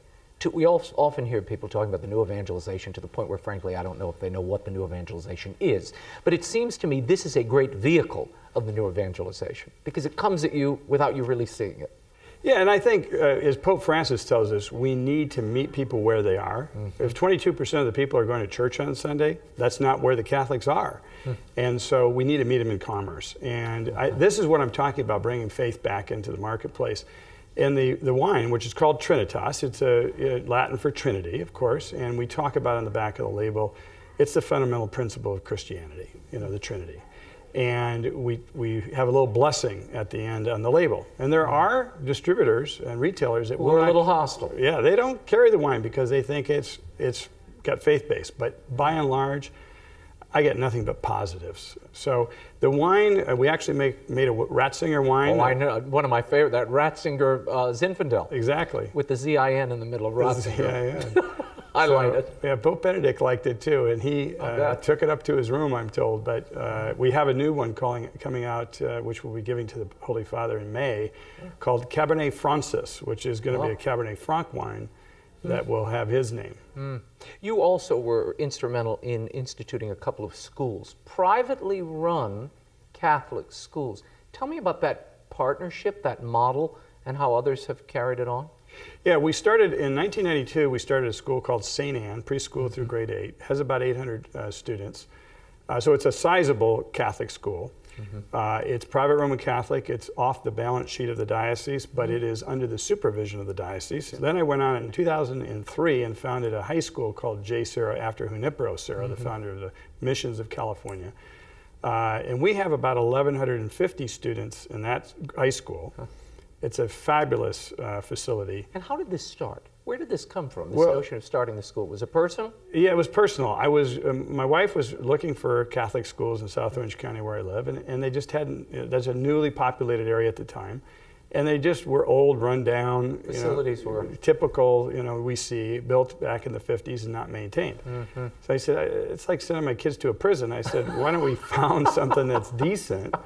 We often hear people talking about the new evangelization to the point where, frankly, I don't know if they know what the new evangelization is. But it seems to me this is a great vehicle of the new evangelization because it comes at you without you really seeing it. Yeah, and I think, as Pope Francis tells us, we need to meet people where they are. If 22% of the people are going to church on Sunday, that's not where the Catholics are. And so we need to meet them in commerce. And this is what I'm talking about, bringing faith back into the marketplace. And the wine, which is called Trinitas, it's Latin for Trinity, of course, and we talk about on the back of the label, it's the fundamental principle of Christianity, the Trinity. And we have a little blessing at the end on the label. And there are distributors and retailers that we're a little hostile. Yeah, they don't carry the wine because they think it's got faith base. But by and large, I get nothing but positives. So the wine, we actually made a Ratzinger wine. Oh, I know. One of my favorite, that Ratzinger Zinfandel. Exactly. With the ZIN in the middle of Ratzinger. Yeah. I like it. Yeah, Pope Benedict liked it too, and he took it up to his room, I'm told. But we have a new one coming out, which we'll be giving to the Holy Father in May, called Cabernet Francis, which is going to be a Cabernet Franc wine that will have his name. You also were instrumental in instituting a couple of schools, privately run Catholic schools. Tell me about that partnership, that model, and how others have carried it on. Yeah, we started in 1992. We started a school called St. Anne, preschool through grade 8. It has about 800 students. So it's a sizable Catholic school. It's private Roman Catholic. It's off the balance sheet of the diocese, but it is under the supervision of the diocese. Then I went on in 2003 and founded a high school called J. Serra after Junipero Serra, the founder of the Missions of California. And we have about 1,150 students in that high school. It's a fabulous facility. And how did this start? Where did this come from, this notion of starting the school? Was it personal? Yeah, it was personal. My wife was looking for Catholic schools in South Orange County where I live, and they just hadn't, that's a newly populated area at the time, and they just were old, run down. Facilities were. Typical, we see, built back in the 50s and not maintained. So I said, it's like sending my kids to a prison. I said, why don't we found something that's decent?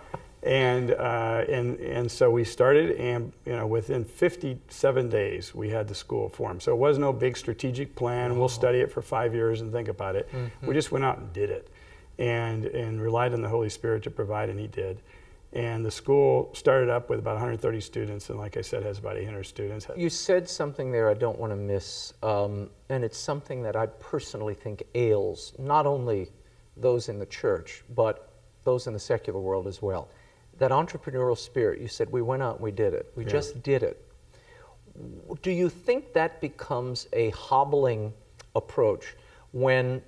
And so we started, and within 57 days we had the school formed. So it was no big strategic plan. We'll study it for 5 years and think about it. We just went out and did it, and relied on the Holy Spirit to provide, and He did. And the school started up with about 130 students, and like I said, has about 800 students. You said something there I don't want to miss, and it's something that I personally think ails not only those in the church, but those in the secular world as well. That entrepreneurial spirit, you said we went out and we did it. We just did it. Do you think that becomes a hobbling approach when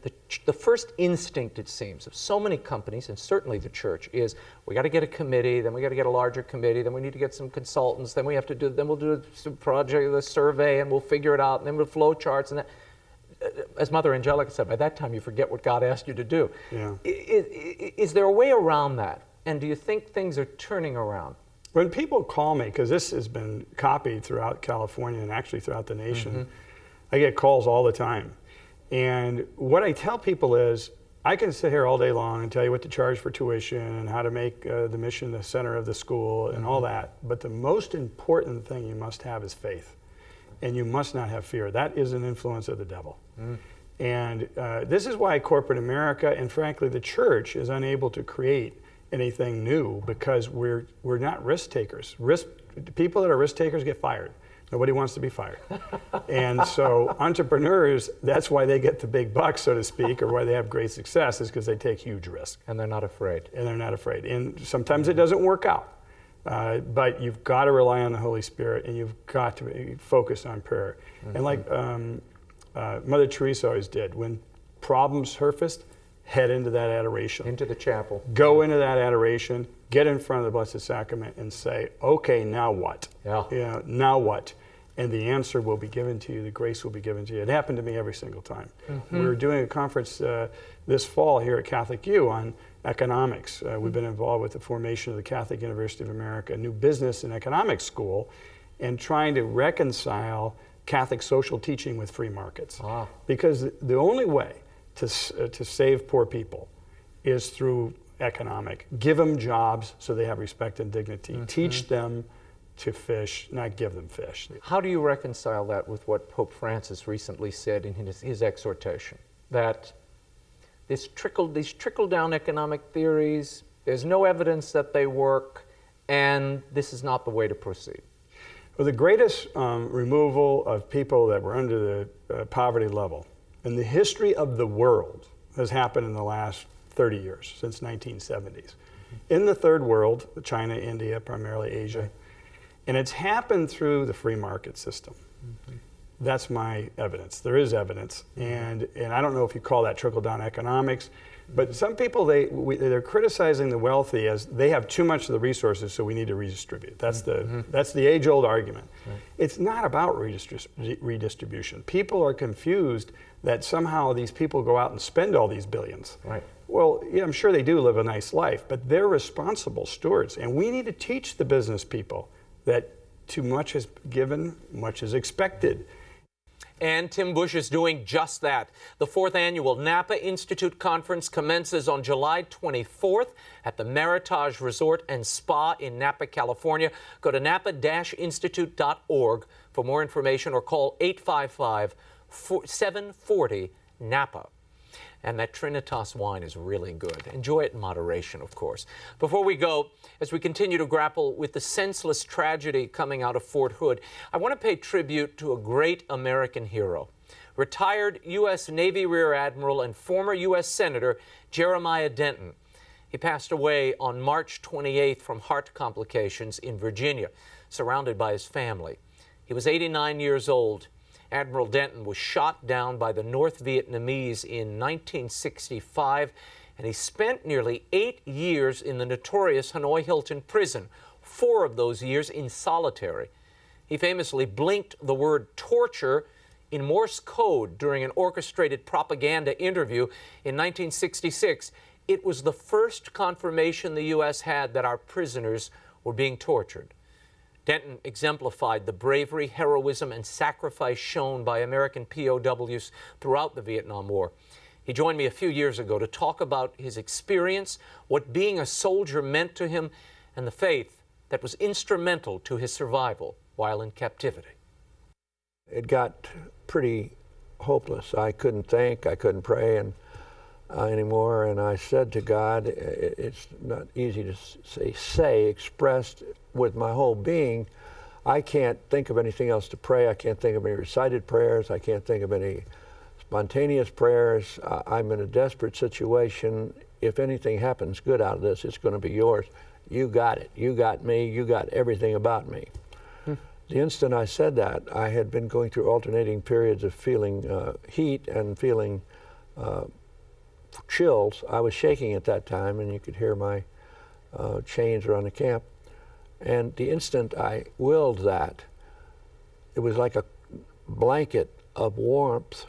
the first instinct, it seems, of so many companies, and certainly the church, is we got to get a committee, then we got to get a larger committee, then we need to get some consultants, then we have to do, then we'll do some project, the survey, and we'll figure it out, and then we'll flow charts, and that. As Mother Angelica said, by that time you forget what God asked you to do. Yeah. Is there a way around that? And do you think things are turning around? When people call me, because this has been copied throughout California and actually throughout the nation, I get calls all the time. And what I tell people is, I can sit here all day long and tell you what to charge for tuition and how to make the mission the center of the school and all that. But the most important thing you must have is faith. And you must not have fear. That is an influence of the devil. And this is why corporate America and frankly the church is unable to create anything new, because we're not risk takers. People that are risk takers get fired. Nobody wants to be fired. And so entrepreneurs, that's why they get the big bucks, so to speak, or why they have great success, is because they take huge risks. And they're not afraid. And they're not afraid. And sometimes it doesn't work out. But you've got to rely on the Holy Spirit, and you've got to focus on prayer. And like Mother Teresa always did, when problems surfaced, head into that adoration. Into the chapel. Go into that adoration, get in front of the Blessed Sacrament and say, okay, now what? Yeah, now what? And the answer will be given to you, the grace will be given to you. It happened to me every single time. We're doing a conference this fall here at Catholic U on economics. We've been involved with the formation of the Catholic University of America, a new business and economics school, and trying to reconcile Catholic social teaching with free markets. Because the only way to save poor people is through economic. Give them jobs so they have respect and dignity. Teach them to fish, not give them fish. How do you reconcile that with what Pope Francis recently said in his exhortation? That these trickle-down economic theories, there's no evidence that they work, and this is not the way to proceed. Well, the greatest removal of people that were under the poverty level in the history of the world has happened in the last 30 years, since 1970s. In the third world, China, India, primarily Asia, and it's happened through the free market system. That's my evidence. There is evidence, and I don't know if you call that trickle-down economics, but some people, they're criticizing the wealthy as they have too much of the resources, so we need to redistribute. That's the age-old argument. It's not about redistribution. People are confused that somehow these people go out and spend all these billions. Well, yeah, I'm sure they do live a nice life, but they're responsible stewards, and we need to teach the business people that too much is given, much is expected. And Tim Busch is doing just that. The 4th annual Napa Institute Conference commences on July 24th at the Meritage Resort and Spa in Napa, California. Go to napa-institute.org for more information or call 855-740-NAPA. And that Trinitas wine is really good. Enjoy it in moderation, of course. Before we go, as we continue to grapple with the senseless tragedy coming out of Fort Hood, I want to pay tribute to a great American hero. Retired U.S. Navy Rear Admiral and former U.S. Senator JEREMIAH DENTON. He passed away on March 28th from heart complications in Virginia, surrounded by his family. He was 89 years old. Admiral Denton was shot down by the North Vietnamese in 1965, and he spent nearly 8 years in the notorious Hanoi Hilton prison, 4 of those years in solitary. He famously blinked the word torture in Morse code during an orchestrated propaganda interview in 1966. It was the first confirmation the U.S. had that our prisoners were being tortured. Denton exemplified the bravery, heroism, and sacrifice shown by American POWs throughout the Vietnam War. He joined me a few years ago to talk about his experience, what being a soldier meant to him, and the faith that was instrumental to his survival while in captivity. It got pretty hopeless. I couldn't think, I couldn't pray anymore, and I said to God, it's not easy to say, expressed with my whole being, I can't think of anything else to pray. I can't think of any recited prayers. I can't think of any spontaneous prayers. I'm in a desperate situation. If anything happens good out of this, it's going to be yours. You got it. You got me. You got everything about me. The instant I said that, I had been going through alternating periods of feeling heat and feeling chills. I was shaking at that time, and you could hear my chains around the camp. And the instant I willed that, it was like a blanket of warmth,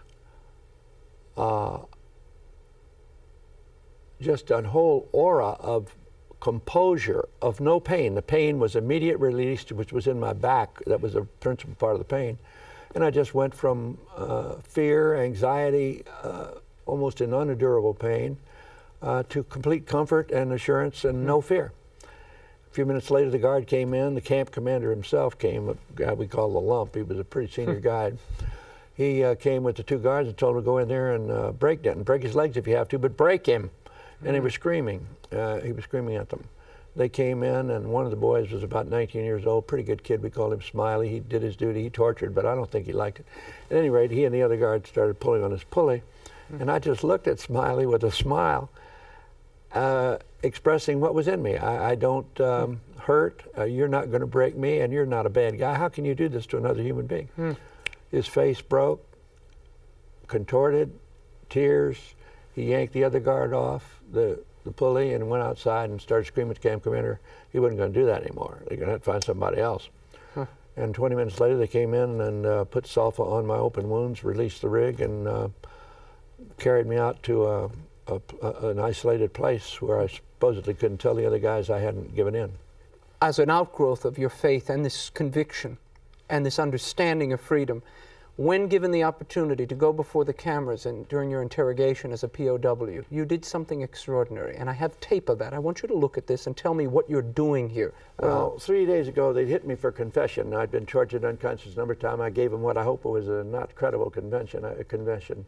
just a whole aura of composure of no pain. The pain was immediate release, which was in my back. That was the principal part of the pain. And I just went from fear, anxiety, almost in unendurable pain, to complete comfort and assurance and no fear. A few minutes later, the guard came in. The camp commander himself came, a guy we call the Lump. He was a pretty senior guy. He came with the 2 guards and told him to go in there and break Denton. Break his legs if you have to, but break him. And he was screaming. He was screaming at them. They came in, and one of the boys was about 19 years old, pretty good kid. We called him Smiley. He did his duty. He tortured, but I don't think he liked it. At any rate, he and the other guards started pulling on his pulley, and I just looked at Smiley with a smile, expressing what was in me. I don't hurt. You're not going to break me, and you're not a bad guy. How can you do this to another human being? His face broke, contorted, tears. He yanked the other guard off the pulley and went outside and started screaming at the camp commander he wasn't going to do that anymore. They're going to have to find somebody else. And 20 minutes later, they came in and put sulfa on my open wounds, released the rig, and carried me out to an isolated place where I supposedly couldn't tell the other guys I hadn't given in. As an outgrowth of your faith and this conviction and this understanding of freedom, when given the opportunity to go before the cameras and during your interrogation as a POW, you did something extraordinary, and I have tape of that. I want you to look at this and tell me what you're doing here. Well, 3 days ago, they hit me for confession. I'd been tortured unconscious a number of times. I gave them what I hope was a not credible confession.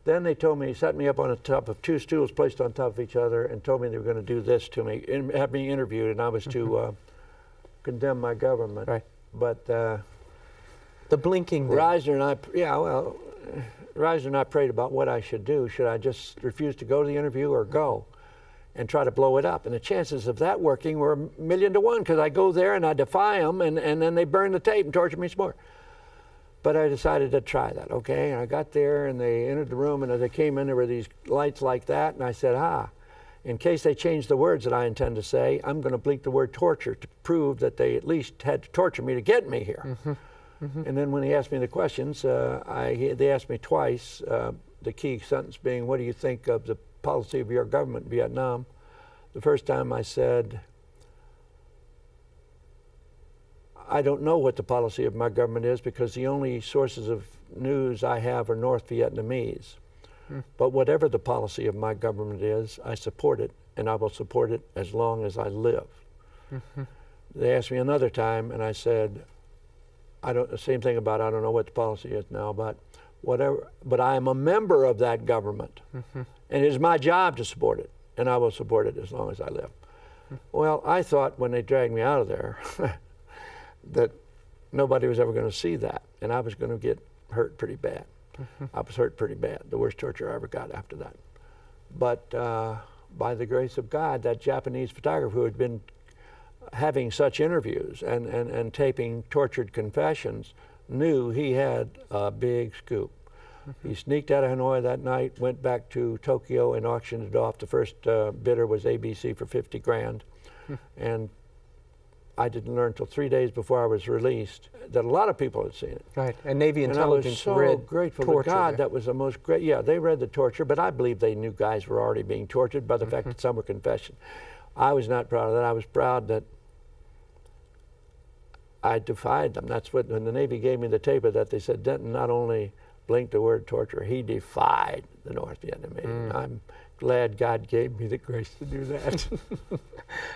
Then they told me, set me up on the top of 2 stools placed on top of each other, and told me they were going to do this to me, have me interviewed, and I was to condemn my government. Right. But the blinking there. Reisner and I prayed about what I should do. Should I just refuse to go to the interview or go and try to blow it up? And the chances of that working were 1,000,000 to 1, because I go there and I defy them, and then they burn the tape and torture me some more. But I decided to try that, okay? And I got there, and they entered the room, and as they came in, there were these lights like that, and I said, in case they change the words that I intend to say, I'm going to blink the word torture to prove that they at least had to torture me to get me here. And then when he asked me the questions, they asked me twice, the key sentence being, what do you think of the policy of your government in Vietnam? The first time I said, I don't know what the policy of my government is, because the only sources of news I have are North Vietnamese. But whatever the policy of my government is, I support it, and I will support it as long as I live. They asked me another time, and I said, the same thing about, I don't know what the policy is now, but whatever, but I am a member of that government, and it is my job to support it, and I will support it as long as I live. Well, I thought when they dragged me out of there that nobody was ever going to see that, and I was going to get hurt pretty bad. I was hurt pretty bad, the worst torture I ever got after that. But by the grace of God, that Japanese photographer who had been having such interviews and taping tortured confessions knew he had a big scoop. He sneaked out of Hanoi that night, went back to Tokyo and auctioned it off. The first bidder was ABC for 50 grand. And I didn't learn until 3 days before I was released that a lot of people had seen it. Right, and Navy intelligence read torture. I was so grateful to God. There. That was the most great, yeah, they read the torture, but I believe they knew guys were already being tortured by the fact that some were confession. I was not proud of that. I was proud that I defied them. That's what, when the Navy gave me the tape of that, they said, Denton not only blinked the word torture, he defied the North Vietnamese. I'm glad God gave me the grace to do that.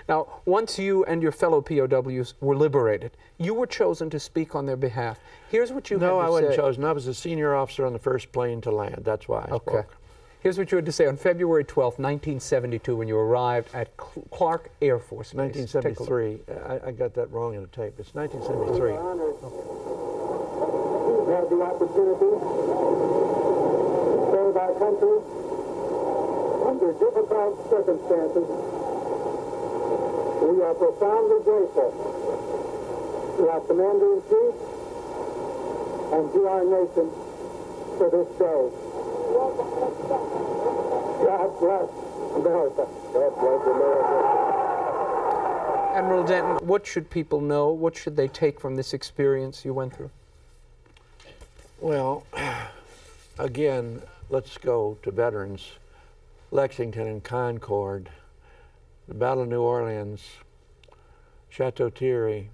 Now, once you and your fellow POWs were liberated, you were chosen to speak on their behalf. Here's what you had to say. No, I wasn't chosen. I was a senior officer on the first plane to land. That's why I spoke. Here's what you had to say on February 12th, 1972, when you arrived at Clark Air Force Base. 1973. I got that wrong in the tape. It's 1973. We've had the opportunity to serve our country under difficult circumstances. We are profoundly grateful to our Commander-in-Chief and to our nation for this day. God bless America. God bless America. Admiral Denton, what should people know? What should they take from this experience you went through? Well, again, let's go to veterans. Lexington and Concord, the Battle of New Orleans, Chateau Thierry,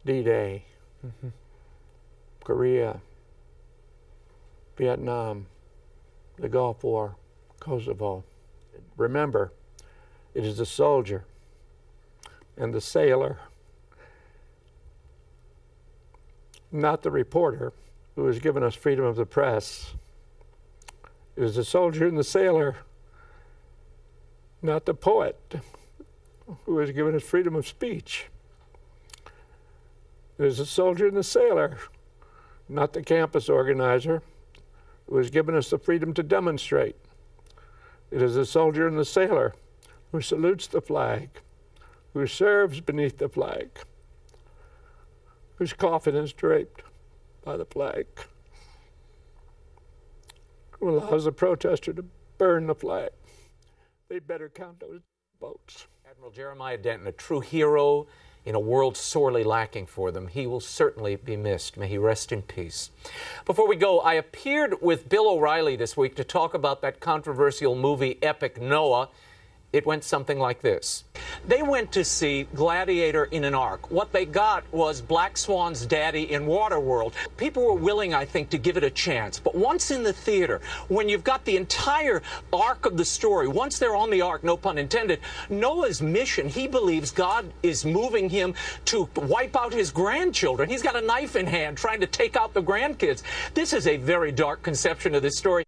D-Day, Korea, Vietnam, the Gulf War, Kosovo. Remember, it is the soldier and the sailor, not the reporter, who has given us freedom of the press. It is the soldier and the sailor, not the poet, who has given us freedom of speech. It is the soldier and the sailor, not the campus organizer, who has given us the freedom to demonstrate. It is the soldier and the sailor who salutes the flag, who serves beneath the flag, whose coffin is draped by the flag, who allows the protester to burn the flag. They'd better count those votes. Admiral Jeremiah Denton, a true hero in a world sorely lacking for them. He will certainly be missed. May he rest in peace. Before we go, I appeared with Bill O'Reilly this week to talk about that controversial movie epic Noah. It went something like this. They went to see Gladiator in an Ark. What they got was Black Swan's daddy in Waterworld. People were willing, I think, to give it a chance. But once in the theater, when you've got the entire arc of the story, once they're on the ark, no pun intended, Noah's mission, he believes God is moving him to wipe out his grandchildren. He's got a knife in hand trying to take out the grandkids. This is a very dark conception of this story.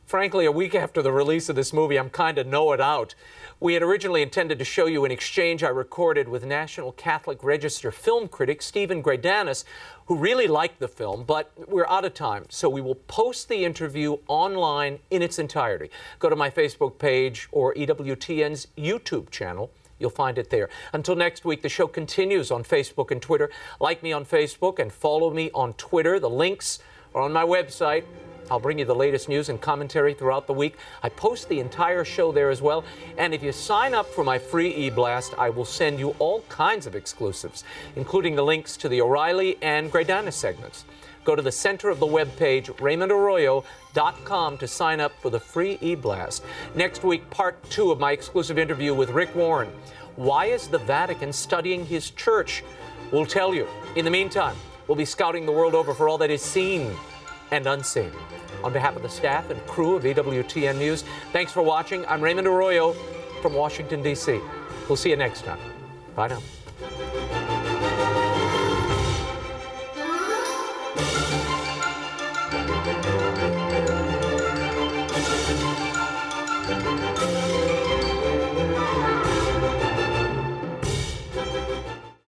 Frankly, a week after the release of this movie, I'm kind of Noah'd out. We had originally intended to show you an exchange I recorded with National Catholic Register film critic Stephen Gradanis, who really liked the film, but we're out of time, so we will post the interview online in its entirety. Go to my Facebook page or EWTN's YouTube channel. You'll find it there. Until next week, the show continues on Facebook and Twitter. Like me on Facebook and follow me on Twitter. The links are on my website. I'll bring you the latest news and commentary throughout the week. I post the entire show there as well. And if you sign up for my free e-blast, I will send you all kinds of exclusives, including the links to the O'Reilly and Gradanis segments. Go to the center of the webpage, RaymondArroyo.com, to sign up for the free e-blast. Next week, part 2 of my exclusive interview with Rick Warren. Why is the Vatican studying his church? We'll tell you. In the meantime, we'll be scouting the world over for all that is seen and unseen. On behalf of the staff and crew of EWTN News, thanks for watching. I'm Raymond Arroyo from Washington, D.C. We'll see you next time. Bye now.